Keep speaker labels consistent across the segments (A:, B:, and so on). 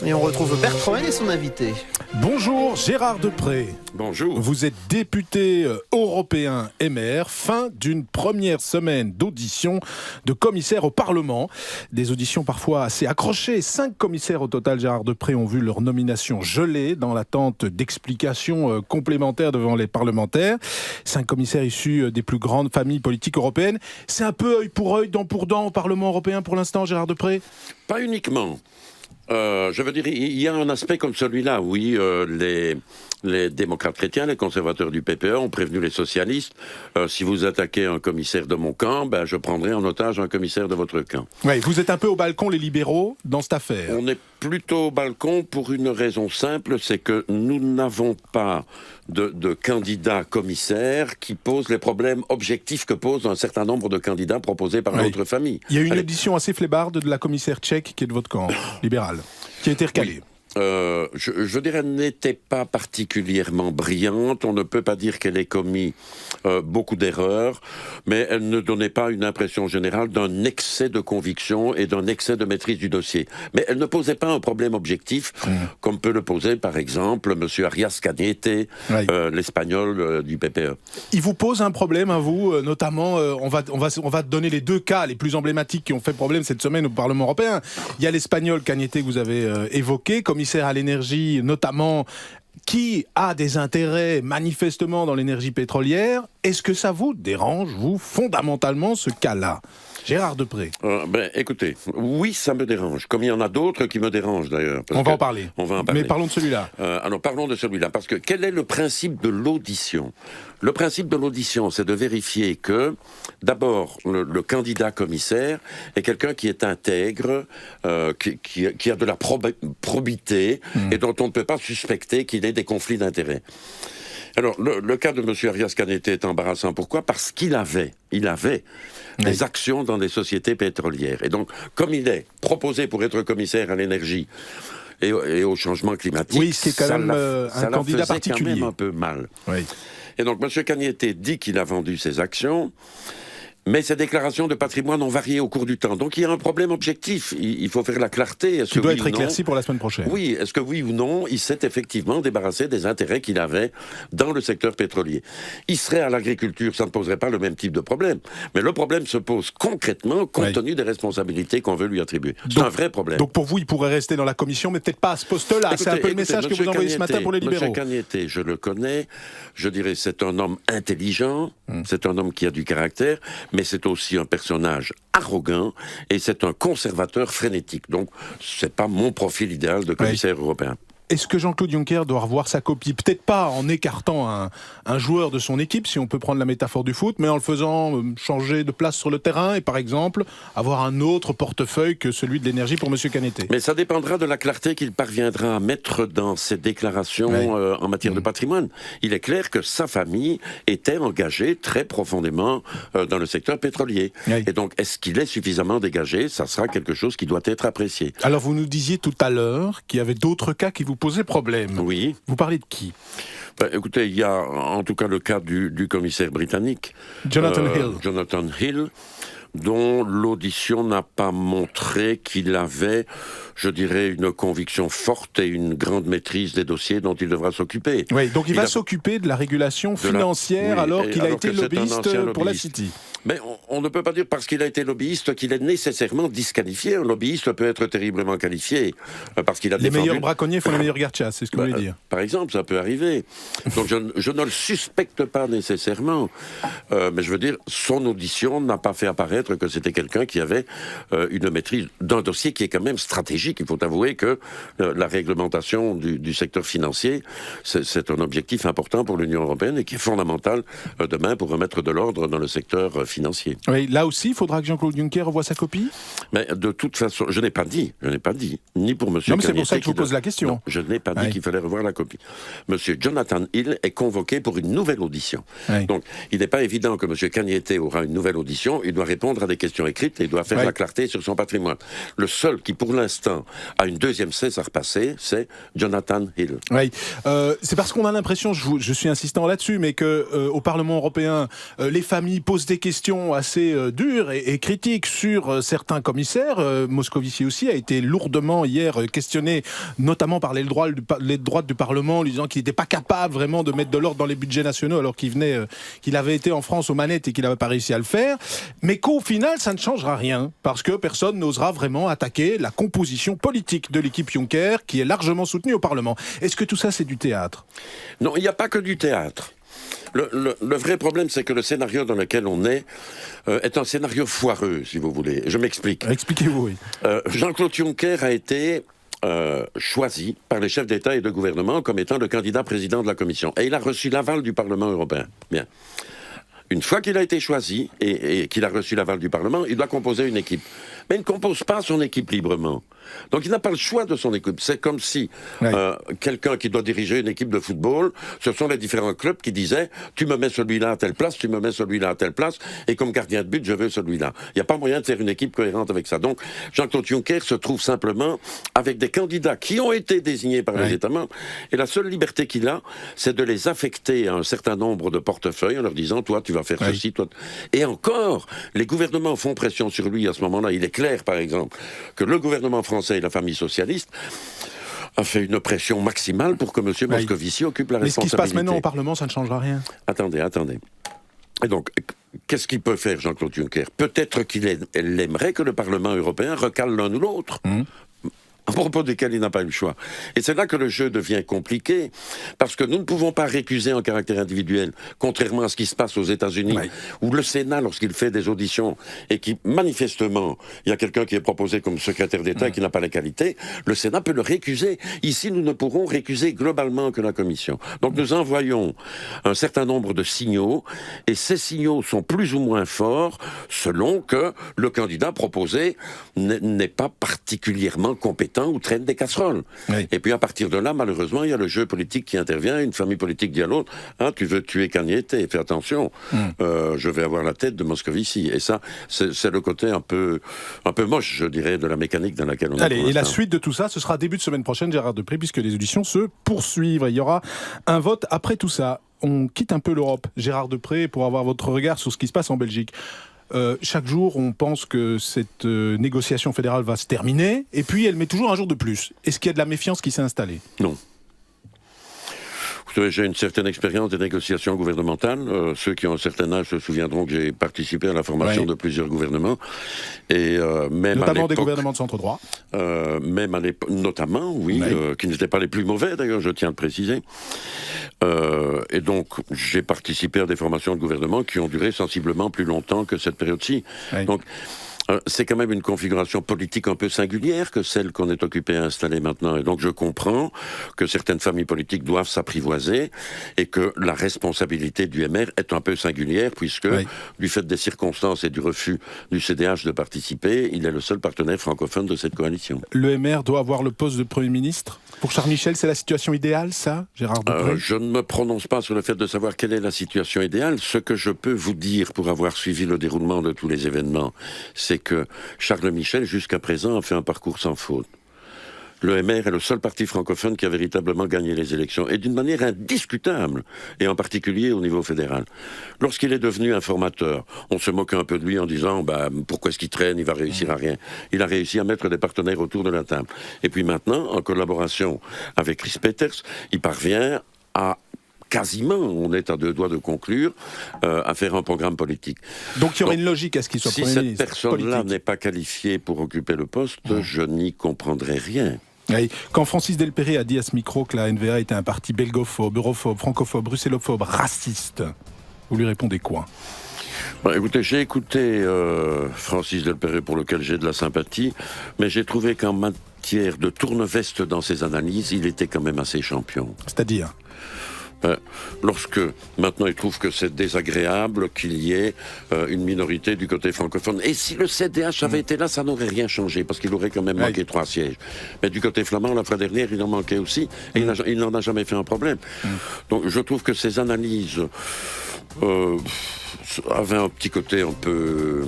A: Et on retrouve Bertrand et son invité.
B: Bonjour Gérard Depré.
C: Bonjour.
B: Vous êtes député européen MR, fin d'une première semaine d'audition de commissaires au Parlement. Des auditions parfois assez accrochées. 5 commissaires au total, Gérard Depré, ont vu leur nomination gelée dans l'attente d'explications complémentaires devant les parlementaires. 5 commissaires issus des plus grandes familles politiques européennes. C'est un peu œil pour œil, dent pour dent au Parlement européen pour l'instant, Gérard Depré ?
C: Pas uniquement. Je veux dire, il y a un aspect comme celui-là, oui, les démocrates chrétiens, les conservateurs du PPE ont prévenu les socialistes, si vous attaquez un commissaire de mon camp, ben, je prendrai en otage un commissaire de votre camp.
B: Oui, vous êtes un peu au balcon, les libéraux, dans cette affaire.
C: On est plutôt au balcon pour une raison simple, c'est que nous n'avons pas de candidats commissaires qui posent les problèmes objectifs que posent un certain nombre de candidats proposés par d'autres familles.
B: Il y a une audition assez flébarde de la commissaire tchèque qui est de votre camp, libéral, qui a été recalée.
C: Oui. Je dirais, elle n'était pas particulièrement brillante. On ne peut pas dire qu'elle ait commis beaucoup d'erreurs, mais elle ne donnait pas une impression générale d'un excès de conviction et d'un excès de maîtrise du dossier. Mais elle ne posait pas un problème objectif, comme peut le poser, par exemple, M. Arias Cañete, l'Espagnol du PPE.
B: Il vous pose un problème à vous, notamment, on va donner les 2 cas les plus emblématiques qui ont fait problème cette semaine au Parlement européen. Il y a l'Espagnol Cañete que vous avez évoqué, commissaire à l'énergie notamment, qui a des intérêts manifestement dans l'énergie pétrolière. Est-ce que ça vous dérange, vous, fondamentalement, ce cas-là ? Gérard Depré.
C: Écoutez, oui, ça me dérange. Comme il y en a d'autres qui me dérangent, d'ailleurs.
B: On va en parler.
C: On va en parler.
B: Mais parlons de celui-là.
C: Alors, parlons de celui-là. Parce que quel est le principe de l'audition ? Le principe de l'audition, c'est de vérifier que, d'abord, le candidat commissaire est quelqu'un qui est intègre, qui a de la probité, et dont on ne peut pas suspecter qu'il ait des conflits d'intérêts. Alors, le cas de M. Arias Cañete est embarrassant. Pourquoi ? Parce qu'il avait des actions dans des sociétés pétrolières. Et donc, comme il est proposé pour être commissaire à l'énergie et au changement climatique,
B: oui, c'est quand même un candidat particulier.
C: Quand même un peu mal.
B: Oui.
C: Et donc, M. Cañete dit qu'il a vendu ses actions, mais ces déclarations de patrimoine ont varié au cours du temps. Donc il y a un problème objectif. Il faut faire la clarté.
B: Qui doit être éclairci pour la semaine prochaine.
C: Oui, est-ce que oui ou non, il s'est effectivement débarrassé des intérêts qu'il avait dans le secteur pétrolier. Il serait à l'agriculture, ça ne poserait pas le même type de problème. Mais le problème se pose concrètement compte tenu des responsabilités qu'on veut lui attribuer. C'est un vrai problème.
B: Donc pour vous, il pourrait rester dans la commission, mais peut-être pas à ce poste-là. Écoutez, c'est un peu le message que vous envoyez ce matin pour les libéraux.
C: M. Cañete, je le connais. Je dirais c'est un homme intelligent. C'est un homme qui a du caractère. Mais c'est aussi un personnage arrogant et c'est un conservateur frénétique. Donc, c'est pas mon profil idéal de commissaire européen.
B: Est-ce que Jean-Claude Juncker doit revoir sa copie ? Peut-être pas en écartant un joueur de son équipe, si on peut prendre la métaphore du foot, mais en le faisant changer de place sur le terrain et, par exemple, avoir un autre portefeuille que celui de l'énergie pour M. Cañete.
C: Mais ça dépendra de la clarté qu'il parviendra à mettre dans ses déclarations en matière de patrimoine. Il est clair que sa famille était engagée très profondément dans le secteur pétrolier. Et donc, est-ce qu'il est suffisamment dégagé ? Ça sera quelque chose qui doit être apprécié.
B: Alors, vous nous disiez tout à l'heure qu'il y avait d'autres cas qui vous poser problème.
C: Oui.
B: Vous parlez de qui ?
C: Écoutez, il y a en tout cas le cas du commissaire britannique. Jonathan Hill, dont l'audition n'a pas montré qu'il avait, je dirais, une conviction forte et une grande maîtrise des dossiers dont il devra s'occuper.
B: Oui, donc il va s'occuper de la régulation financière alors qu'il a été lobbyiste pour la City.
C: Mais on ne peut pas dire parce qu'il a été lobbyiste qu'il est nécessairement disqualifié. Un lobbyiste peut être terriblement qualifié parce qu'il a
B: les meilleurs braconniers font les meilleurs gardes-chasse, c'est ce que vous voulez dire.
C: Par exemple, ça peut arriver. Donc je ne le suspecte pas nécessairement, mais je veux dire, son audition n'a pas fait apparaître que c'était quelqu'un qui avait une maîtrise d'un dossier qui est quand même stratégique. Il faut avouer que la réglementation du secteur financier, c'est un objectif important pour l'Union européenne et qui est fondamental demain pour remettre de l'ordre dans le secteur financier.
B: Oui, là aussi, il faudra que Jean-Claude Juncker revoie sa copie ?
C: Mais de toute façon, je n'ai pas dit, ni pour M.
B: Non, mais c'est pour ça que je vous pose la question.
C: Non, je n'ai pas dit qu'il fallait revoir la copie. M. Jonathan Hill est convoqué pour une nouvelle audition. Donc, il n'est pas évident que M. Cañete aura une nouvelle audition, il doit répondre à des questions écrites et il doit faire la clarté sur son patrimoine. Le seul qui, pour l'instant, a une deuxième cesse à repasser, c'est Jonathan Hill.
B: Oui, c'est parce qu'on a l'impression, je suis insistant là-dessus, mais que au Parlement européen, les familles posent des questions questions assez dures et critiques sur certains commissaires. Moscovici aussi a été lourdement hier questionné, notamment par l'aile droite du Parlement, lui disant qu'il n'était pas capable vraiment de mettre de l'ordre dans les budgets nationaux alors qu'il avait été en France aux manettes et qu'il n'avait pas réussi à le faire. Mais qu'au final, ça ne changera rien parce que personne n'osera vraiment attaquer la composition politique de l'équipe Juncker qui est largement soutenue au Parlement. Est-ce que tout ça, c'est du théâtre ?
C: Non, il n'y a pas que du théâtre. Le vrai problème, c'est que le scénario dans lequel on est un scénario foireux, si vous voulez. Je m'explique.
B: Expliquez-vous, oui.
C: Jean-Claude Juncker a été choisi par les chefs d'État et de gouvernement comme étant le candidat président de la Commission. Et il a reçu l'aval du Parlement européen. Bien. Une fois qu'il a été choisi et qu'il a reçu l'aval du Parlement, il doit composer une équipe. Mais il ne compose pas son équipe librement. Donc il n'a pas le choix de son équipe. C'est comme si quelqu'un qui doit diriger une équipe de football, ce sont les différents clubs qui disaient « tu me mets celui-là à telle place, tu me mets celui-là à telle place, et comme gardien de but, je veux celui-là ». Il n'y a pas moyen de faire une équipe cohérente avec ça. Donc Jean-Claude Juncker se trouve simplement avec des candidats qui ont été désignés par les États membres, et la seule liberté qu'il a, c'est de les affecter à un certain nombre de portefeuilles en leur disant « toi, tu vas faire ceci, toi... » Et encore, les gouvernements font pression sur lui à ce moment-là. Il est clair, par exemple, que le gouvernement français et la famille socialiste a fait une pression maximale pour que M. Moscovici occupe la responsabilité.
B: Mais ce qui se passe maintenant au Parlement, ça ne changera rien.
C: Attendez. Et donc, qu'est-ce qu'il peut faire, Jean-Claude Juncker ? Peut-être qu'il aimerait que le Parlement européen recale l'un ou l'autre. À propos desquels il n'a pas eu le choix. Et c'est là que le jeu devient compliqué, parce que nous ne pouvons pas récuser en caractère individuel, contrairement à ce qui se passe aux États-Unis, où le Sénat, lorsqu'il fait des auditions, et qui, manifestement, il y a quelqu'un qui est proposé comme secrétaire d'État et qui n'a pas les qualités, le Sénat peut le récuser. Ici, nous ne pourrons récuser globalement que la Commission. Donc nous envoyons un certain nombre de signaux, et ces signaux sont plus ou moins forts, selon que le candidat proposé n'est pas particulièrement compétent ou traîne des casseroles. Et puis à partir de là, malheureusement, il y a le jeu politique qui intervient, une famille politique dit à l'autre, tu veux tuer Cagnette, fais attention, je vais avoir la tête de Moscovici. Et ça, c'est le côté un peu moche, je dirais, de la mécanique dans laquelle on est.
B: Allez, et la suite de tout ça, ce sera début de semaine prochaine, Gérard Deprez, puisque les auditions se poursuivent. Il y aura un vote après tout ça. On quitte un peu l'Europe, Gérard Deprez, pour avoir votre regard sur ce qui se passe en Belgique. Chaque jour, on pense que cette négociation fédérale va se terminer, et puis elle met toujours un jour de plus. Est-ce qu'il y a de la méfiance qui s'est installée ?
C: Non. Vous savez, j'ai une certaine expérience des négociations gouvernementales. Ceux qui ont un certain âge se souviendront que j'ai participé à la formation de plusieurs gouvernements. Et même
B: notamment des gouvernements de centre-droit.
C: Même à l'époque, notamment, qui n'étaient pas les plus mauvais, d'ailleurs, je tiens à le préciser. Et donc, j'ai participé à des formations de gouvernement qui ont duré sensiblement plus longtemps que cette période-ci. Donc, c'est quand même une configuration politique un peu singulière que celle qu'on est occupé à installer maintenant. Et donc je comprends que certaines familles politiques doivent s'apprivoiser et que la responsabilité du MR est un peu singulière puisque, du fait des circonstances et du refus du CDH de participer, il est le seul partenaire francophone de cette coalition.
B: Le MR doit avoir le poste de Premier ministre ? Pour Charles Michel, c'est la situation idéale, ça, Gérard Deprez ?
C: Je ne me prononce pas sur le fait de savoir quelle est la situation idéale. Ce que je peux vous dire, pour avoir suivi le déroulement de tous les événements, c'est que Charles Michel, jusqu'à présent, a fait un parcours sans faute. Le MR est le seul parti francophone qui a véritablement gagné les élections, et d'une manière indiscutable, et en particulier au niveau fédéral. Lorsqu'il est devenu informateur, on se moquait un peu de lui en disant pourquoi est-ce qu'il traîne, il va réussir à rien. Il a réussi à mettre des partenaires autour de la table. Et puis maintenant, en collaboration avec Chris Peters, il parvient à quasiment, on est à deux doigts de conclure, à faire un programme politique.
B: Donc il y aurait une logique à ce qu'il soit Premier ministre.
C: Si cette personne-là n'est pas qualifiée pour occuper le poste, je n'y comprendrai rien.
B: Quand Francis Delperrey a dit à ce micro que la NVA était un parti belgophobe, europhobe, francophobe, bruxellophobe, raciste, vous lui répondez quoi ?
C: Écoutez, j'ai écouté Francis Delperrey pour lequel j'ai de la sympathie, mais j'ai trouvé qu'en matière de tourne-veste dans ses analyses, il était quand même assez champion.
B: C'est-à-dire ?
C: Lorsque maintenant il trouve que c'est désagréable qu'il y ait une minorité du côté francophone. Et si le CDH avait été là, ça n'aurait rien changé, parce qu'il aurait quand même manqué 3 sièges. Mais du côté flamand, la fois dernière, il en manquait aussi, et il n'en a jamais fait un problème. Donc je trouve que ces analyses avaient un petit côté un peu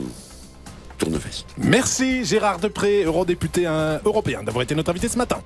C: tourne-veste.
B: Merci Gérard Deprez, eurodéputé européen, d'avoir été notre invité ce matin.